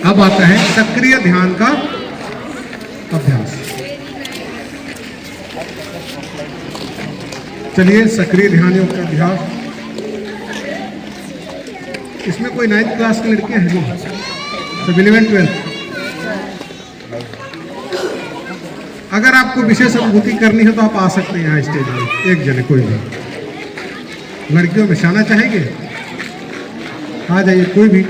अब आता है सक्रिय ध्यान का अभ्यास। चलिए सक्रिय ध्यान योग का अभ्यास। इसमें कोई 9th क्लास की लड़कियां हैं नहीं, सब 11 12। अगर आपको विशेष अनुभूति करनी है तो आप आ सकते हैं यहाँ स्टेज में, एक जने कोई भी। लड़कियों में शाना चाहेंगे आ जाइए, कोई भी।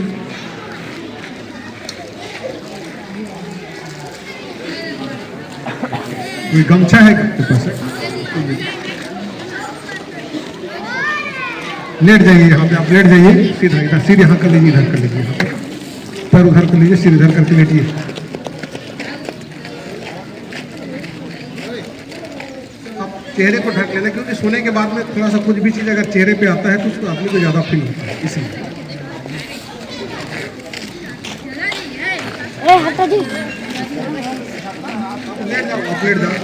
कोई गमछा है आपके पास? लेट जाइए यहाँ पे, आप लेट जाइए सीधा, इधर सिर यहाँ कर लीजिए, इधर कर लीजिए, यहाँ पे पैर उधर कर लीजिए, सिर इधर करके लेटिए। आप चेहरे को ढक लेना, क्योंकि सोने के बाद में थोड़ा सा कुछ भी चीज़ अगर चेहरे पे आता है तो उसको आदमी को ज़्यादा फील होता है, इसलिए। लेट जाओ, आप लेट जाओ।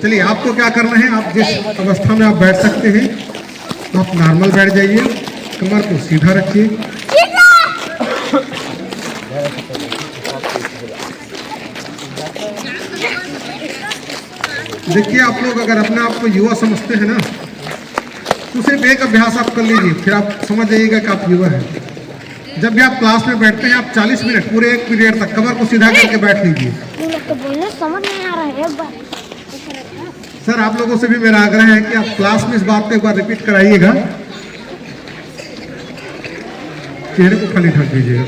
चलिए आपको क्या करना है, आप जिस अवस्था में आप बैठ सकते हैं आप नॉर्मल बैठ जाइए, कमर को सीधा रखिए। देखिए आप लोग अगर अपने आप को युवा समझते हैं ना तो सिर्फ एक अभ्यास आप कर लीजिए, फिर आप समझ जाइएगा कि आप युवा हैं। जब भी आप क्लास में बैठते हैं आप 40 मिनट पूरे 1 पीरियड तक कमर को सीधा करके बैठ लीजिए। समझ नहीं आ रहा है एक बार। सर आप लोगों से भी मेरा आग्रह है कि आप क्लास में इस बात को एक बार रिपीट कराइएगा। चेहरे को खाली ढक दीजिएगा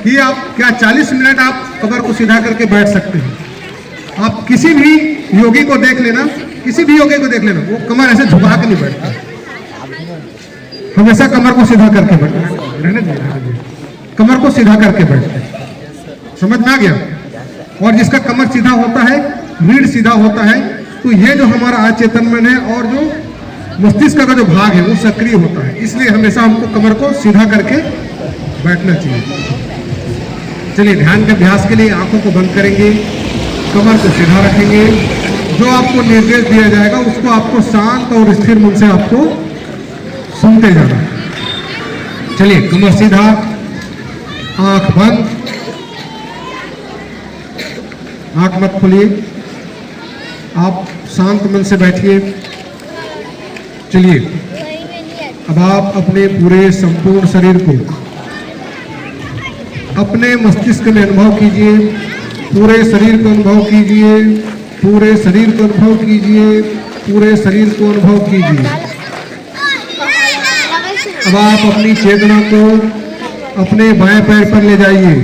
कि आप क्या 40 मिनट आप कमर को सीधा करके बैठ सकते हैं। आप किसी भी योगी को देख लेना, किसी भी योगी को देख लेना, वो कमर ऐसे झुका के नहीं बैठता, हमेशा कमर को सीधा करके बैठते, रहने दीजिए, कमर को सीधा करके बैठते। समझ में आ गया? और जिसका कमर सीधा होता है, रीढ़ सीधा होता है, तो ये जो हमारा अचेतन मन है और जो मस्तिष्क का जो भाग है वो सक्रिय होता है, इसलिए हमेशा हमको कमर को सीधा करके बैठना चाहिए। चलिए ध्यान के अभ्यास के लिए आंखों को बंद करेंगे, कमर को सीधा रखेंगे। जो आपको निर्देश दिया जाएगा उसको आपको शांत और स्थिर मन से आपको सुनते जाना। चलिए कमर सीधा, आंख बंद, आंख मत खोलिए, आप शांत मन से बैठिए। चलिए अब आप अपने पूरे संपूर्ण शरीर को अपने मस्तिष्क में अनुभव कीजिए, पूरे शरीर को अनुभव कीजिए, पूरे शरीर को अनुभव कीजिए, पूरे शरीर को अनुभव कीजिए। अब आप अपनी चेतना को अपने बाएं पैर पर ले जाइए,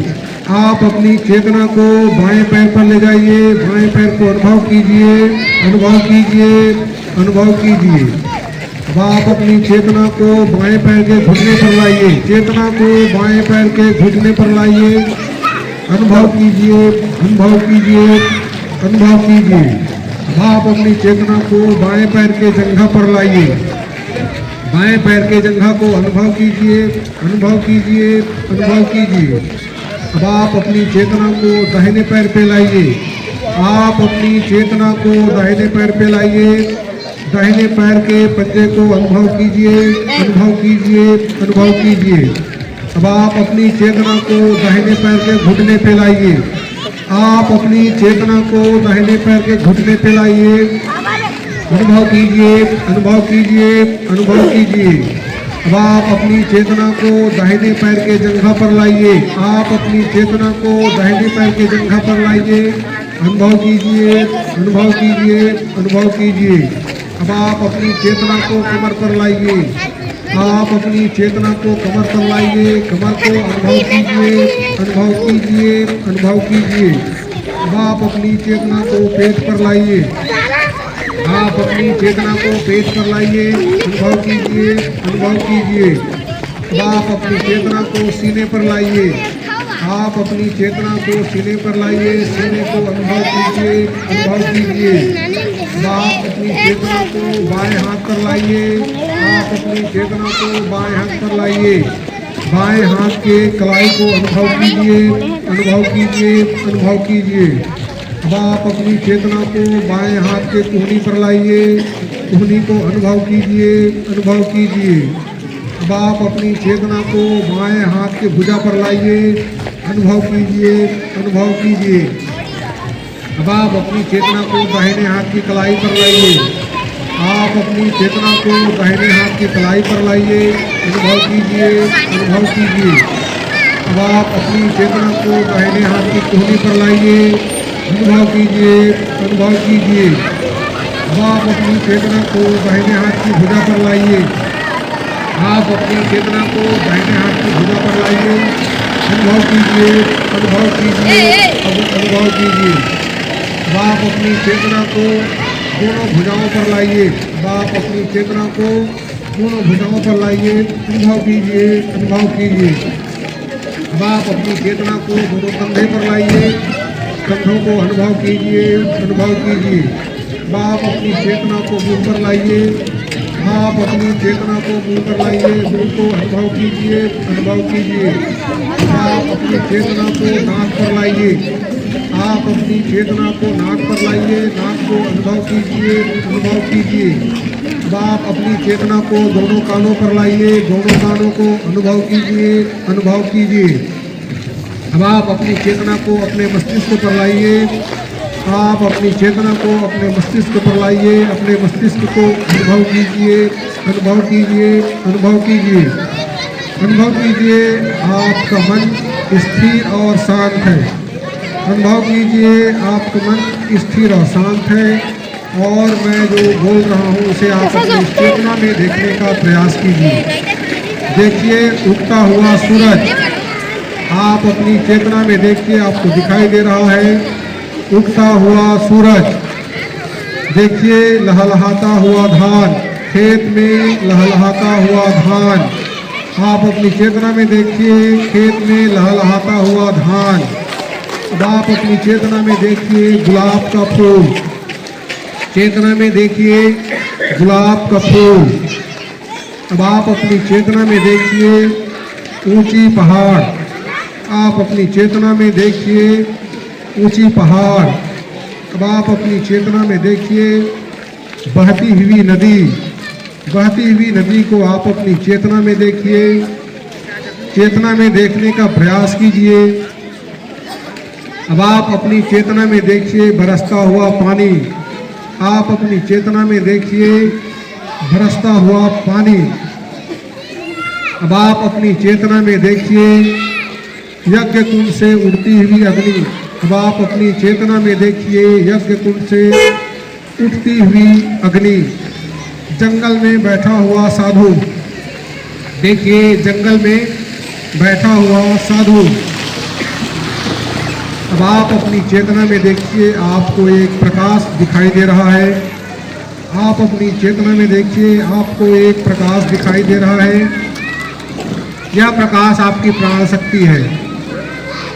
आप अपनी चेतना को बाएं पैर पर ले जाइए, बाएं पैर को अनुभव कीजिए, अनुभव कीजिए, अनुभव कीजिए। अब आप अपनी चेतना को बाएं पैर के घुटने पर लाइए, चेतना को बाएं पैर के घुटने पर लाइए, अनुभव कीजिए, अनुभव कीजिए, अनुभव कीजिए। अब आप अपनी चेतना को बाएं पैर के जंघा पर लाइए, बाएं पैर के जंघा को अनुभव कीजिए, अनुभव कीजिए, अनुभव कीजिए। अब आप अपनी चेतना को दाहिने पैर पे लाइए, आप अपनी चेतना को दाहिने पैर पे लाइए, दाहिने पैर के पंजे को अनुभव कीजिए, अनुभव कीजिए, अनुभव कीजिए। अब आप अपनी चेतना को दाहिने पैर के घुटने पे लाइए, आप अपनी चेतना को दाहिने पैर के घुटने पे लाइए, अनुभव कीजिए, अनुभव कीजिए, अनुभव कीजिए। अब आप अपनी चेतना को दाहिने पैर के जंघा पर लाइए, आप अपनी चेतना को दाहिने पैर के जंघा पर लाइए, अनुभव कीजिए, अनुभव कीजिए, अनुभव कीजिए। अब आप अपनी चेतना को कमर पर लाइए, आप अपनी चेतना को कमर पर लाइए, कमर को अनुभव कीजिए, अनुभव कीजिए, अनुभव कीजिए। अब आप अपनी चेतना को पेट पर लाइए, आप अपनी चेतना को पेट पर लाइए, अनुभव कीजिए, अनुभव कीजिए। अब आप अपनी चेतना को सीने पर लाइए, आप अपनी चेतना को सीने पर लाइए, सीने को अनुभव कीजिए, अनुभव कीजिए। अब आप अपनी चेतना को बाएं हाथ पर लाइए, आप अपनी चेतना को बाएं हाथ पर लाइए, बाएं हाथ के कलाई को अनुभव कीजिए, अनुभव कीजिए, अनुभव कीजिए। अब आप अपनी चेतना को बाएं हाथ के कुहनी पर लाइए, कुहनी को अनुभव कीजिए, अनुभव कीजिए। अब आप अपनी चेतना को बाएं हाथ की भुजा पर लाइए, अनुभव कीजिए, अनुभव कीजिए। अब आप अपनी चेतना को दाहिने हाथ की कलाई पर लाइए, आप अपनी चेतना को दाहिने हाथ की कलाई पर लाइए, अनुभव कीजिए, अनुभव कीजिए। अब आप अपनी चेतना को दाहिने हाथ की कोहनी पर लाइए, अनुभव कीजिए, अनुभव कीजिए। अब आप अपनी चेतना को दाहिने हाथ की भुजा पर लाइए, आप अपनी चेतना को दाहिने हाथ की भुजा पर लाइए, अनुभव कीजिए, अनुभव कीजिए, अनुभव कीजिए। अब आप अपनी चेतना को दोनों भुजाओं पर लाइए, अब आप अपनी चेतना को दोनों भुजाओं पर लाइए, अनुभव कीजिए, अनुभव कीजिए। अब आप अपनी चेतना को दोनों कंधे पर लाइए, कंधों को अनुभव कीजिए, अनुभव कीजिए। अब आप अपनी चेतना को मुंह पर लाइए, आप अपनी चेतना को मुंह पर लाइए, मुंह को अनुभव कीजिए, अनुभव कीजिए। आप अपनी चेतना को नाक पर लाइए, आप अपनी चेतना को नाक पर लाइए, नाक को अनुभव कीजिए, अनुभव कीजिए। अब आप अपनी चेतना को दोनों कानों पर लाइए, दोनों कानों को अनुभव कीजिए, अनुभव कीजिए। अब आप अपनी चेतना को अपने मस्तिष्क पर लाइए, आप अपनी चेतना को अपने मस्तिष्क पर लाइए, अपने मस्तिष्क को अनुभव कीजिए, अनुभव कीजिए, अनुभव कीजिए, अनुभव कीजिए। आपका मन स्थिर और शांत है, अनुभव कीजिए, आपका मन स्थिर और शांत है। और मैं जो बोल रहा हूँ उसे आप अपनी चेतना में देखने का प्रयास कीजिए। देखिए उगता हुआ सूरज, आप अपनी चेतना में देखिए, आपको दिखाई दे रहा है उगता हुआ सूरज। देखिए लहलहाता हुआ धान, खेत में लहलहाता हुआ धान, आप अपनी चेतना में देखिए खेत में लहलहाता हुआ धान। अब आप अपनी चेतना में देखिए गुलाब का फूल, चेतना में देखिए गुलाब का फूल। अब आप अपनी चेतना में देखिए ऊंची पहाड़, आप अपनी चेतना में देखिए ऊंची पहाड़। अब आप अपनी चेतना में देखिए बहती हुई नदी, बहती हुई नदी को आप अपनी चेतना में देखिए, चेतना में देखने का प्रयास कीजिए। अब आप अपनी चेतना में देखिए बरसता हुआ पानी, आप अपनी चेतना में देखिए बरसता हुआ पानी। अब आप अपनी चेतना में देखिए यज्ञ कुंड से उड़ती हुई अग्नि, अब आप अपनी चेतना में देखिए यज्ञ कुंड से उठती हुई अग्नि। जंगल में बैठा हुआ साधु, देखिए जंगल में बैठा हुआ साधु। अब आप अपनी चेतना में देखिए आपको एक प्रकाश दिखाई दे रहा है, आप अपनी चेतना में देखिए आपको एक प्रकाश दिखाई दे रहा है। यह प्रकाश आपकी प्राण शक्ति है,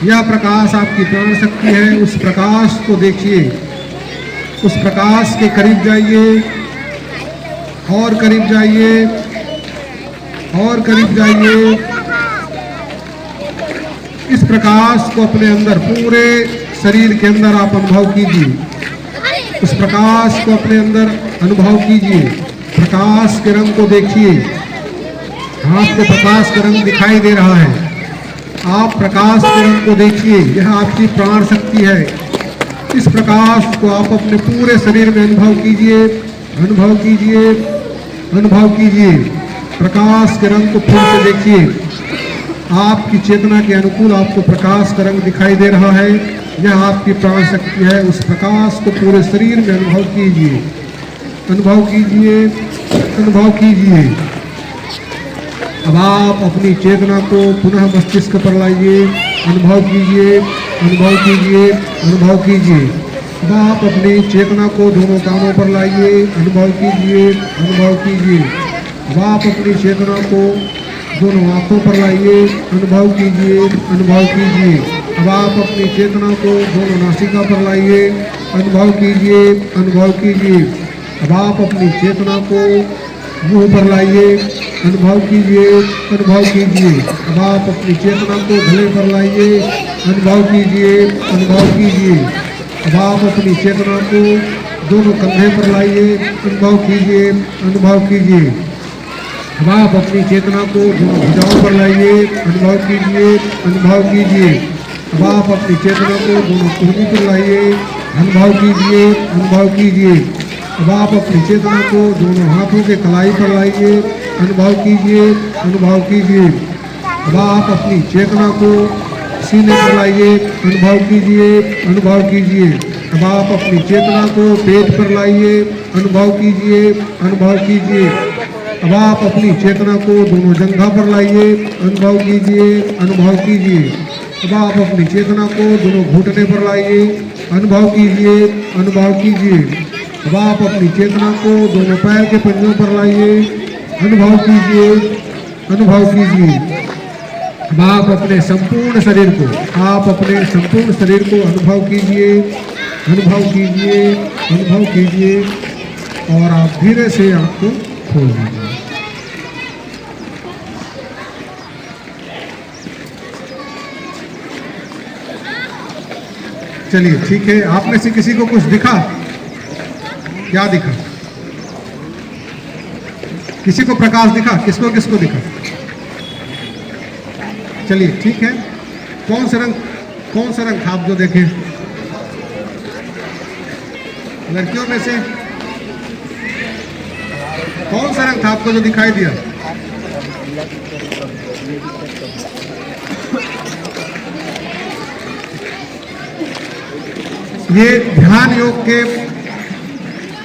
यह प्रकाश आपकी प्राण शक्ति है। उस प्रकाश को देखिए, उस प्रकाश के करीब जाइए और करीब जाइए और करीब जाइए। इस प्रकाश को अपने अंदर पूरे शरीर के अंदर आप अनुभव कीजिए, उस प्रकाश को अपने अंदर अनुभव कीजिए। प्रकाश के रंग को देखिए, आपको प्रकाश का रंग दिखाई दे रहा है, आप प्रकाश के रंग को देखिए, यह आपकी प्राण शक्ति है। इस प्रकाश को आप अपने पूरे शरीर में अनुभव कीजिए, अनुभव कीजिए, अनुभव कीजिए। प्रकाश के रंग को फिर से देखिए, आपकी चेतना के अनुकूल आपको प्रकाश का रंग दिखाई दे रहा है, यह आपकी प्राण शक्ति है। उस प्रकाश को पूरे शरीर में अनुभव कीजिए, अनुभव कीजिए, अनुभव कीजिए। अब आप अपनी चेतना को पुनः मस्तिष्क पर लाइए, अनुभव कीजिए, अनुभव कीजिए, अनुभव कीजिए। अब आप अपनी चेतना को दोनों कानों पर लाइए, अनुभव कीजिए, अनुभव कीजिए। अब आप अपनी चेतना को दोनों आँखों पर लाइए, अनुभव कीजिए, अनुभव कीजिए। अब आप अपनी चेतना को दोनों नासिका पर लाइए, अनुभव कीजिए, अनुभव कीजिए। अब आप अपनी चेतना को मुंह पर लाइए, अनुभव कीजिए, अनुभव कीजिए। अब आप अपनी चेतना को गले पर लाइए, अनुभव कीजिए, अनुभव कीजिए। अब आप अपनी चेतना को दोनों कंधे पर लाइए, अनुभव कीजिए, अनुभव कीजिए। अब आप अपनी चेतना को दोनों भुजाओं पर लाइए, अनुभव कीजिए, अनुभव कीजिए। अब आप अपनी चेतना को दोनों कुर्मी पर लाइए, अनुभव कीजिए, अनुभव कीजिए। अब आप अपनी चेतना को दोनों हाथों के कलाई पर लाइए, अनुभव कीजिए, अनुभव कीजिए। अब आप अपनी चेतना को सीने पर लाइए, अनुभव कीजिए, अनुभव कीजिए। अब आप अपनी चेतना को पेट पर लाइए, अनुभव कीजिए, अनुभव कीजिए। अब आप अपनी चेतना को दोनों जंघा पर लाइए, अनुभव कीजिए, अनुभव कीजिए। अब आप अपनी चेतना को दोनों घुटने पर लाइए, अनुभव कीजिए, अनुभव कीजिए। अब आप अपनी चेतना को दोनों पैर के पंजों पर लाइए, अनुभव कीजिए, अनुभव कीजिए। अब आप अपने संपूर्ण शरीर को, आप अपने संपूर्ण शरीर को अनुभव कीजिए, अनुभव कीजिए, अनुभव कीजिए। और आप धीरे से आँख को खोल दीजिए। चलिए ठीक है, आप में से किसी को कुछ दिखा? क्या दिखा? किसी को प्रकाश दिखा? किसको किसको दिखा? चलिए ठीक है, कौन सा रंग था आप जो देखे? लड़कियों में से कौन सा रंग था आपको जो दिखाई दिया? ये ध्यान योग के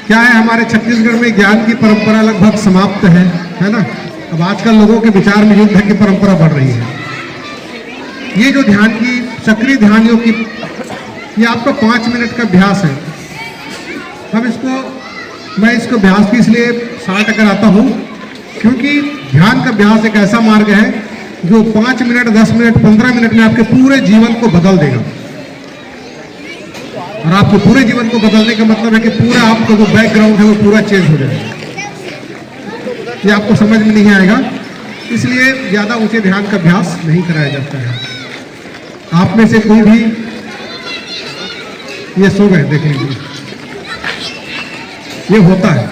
क्या है, हमारे छत्तीसगढ़ में ज्ञान की परंपरा लगभग समाप्त है ना। अब आजकल लोगों के विचार में युद्ध की परंपरा बढ़ रही है। ये जो ध्यान की सक्रिय ध्यान योग की, ये आपका 5 मिनट का अभ्यास है। मैं इसको अभ्यास की इसलिए 60 कराता हूँ क्योंकि ध्यान का अभ्यास एक ऐसा मार्ग है जो 5 मिनट, 10 मिनट, 15 मिनट में आपके पूरे जीवन को बदल देगा। और आपके पूरे जीवन को बदलने का मतलब है कि पूरा आपका जो बैकग्राउंड है वो पूरा चेंज हो जाएगा। ये आपको समझ में नहीं आएगा, इसलिए ज़्यादा ऊंचे ध्यान का अभ्यास नहीं कराया जाता है। आप में से कोई भी ये सो गए, देख लीजिए, ये होता है।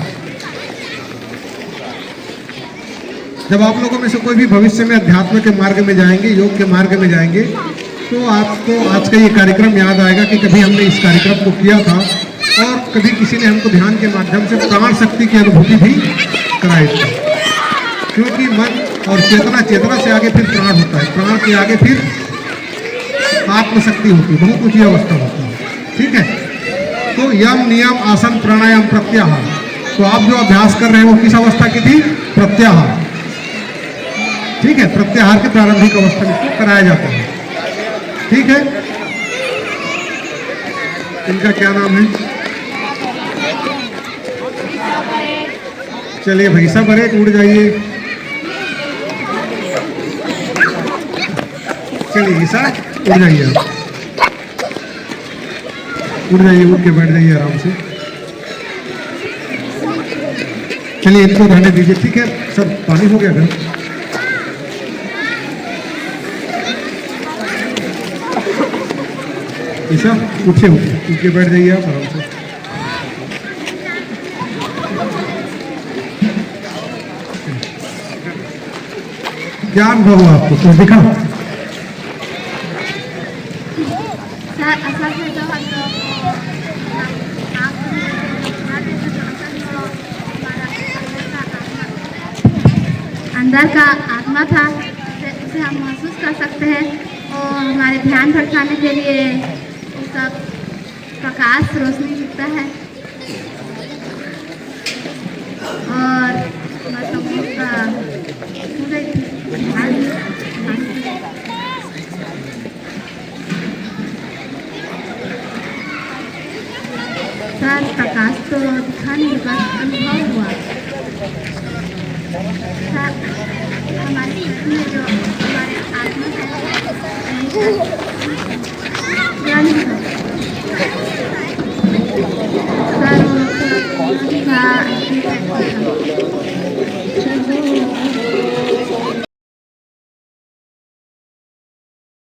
जब आप लोगों में से कोई भी भविष्य में अध्यात्म के मार्ग में जाएंगे, योग के मार्ग में जाएंगे, तो आपको आज का ये कार्यक्रम याद आएगा कि कभी हमने इस कार्यक्रम को किया था और कभी किसी ने हमको ध्यान के माध्यम से प्राण शक्ति की अनुभूति भी कराई थी। क्योंकि मन और चेतना से आगे फिर प्राण होता है, प्राण के आगे फिर आत्मशक्ति होती है, बहुत ऊंची अवस्था होती है। ठीक है, तो यम, नियम, आसन, प्राणायाम, प्रत्याहार, तो आप जो अभ्यास कर रहे हैं वो किस अवस्था की थी? प्रत्याहार। ठीक है, प्रत्याहार के प्रारंभिक अवस्था में इसको कराया जाता है। ठीक है, इनका क्या नाम है? चलिए भाई सब अरे उड़ जाइए। चलिए ईसा उड़ जाइए, आप उड़ जाइए, उड़ के बैठ जाइए आराम से। चलिए इनको रहने दीजिए। ठीक है, सब पानी हो गया घर? ईसा उठे उठ के बैठ जाइए आप आराम से। क्या अनुभव हुआ आपको? तो दिखा। अंदर का आत्मा था, उसे हम महसूस कर सकते हैं और हमारे ध्यान भटकाने के लिए उसका प्रकाश रोशनी मिलता है और मतलब उसका पूरे ध्यान सर प्रकाश तो दिखा नहीं होगा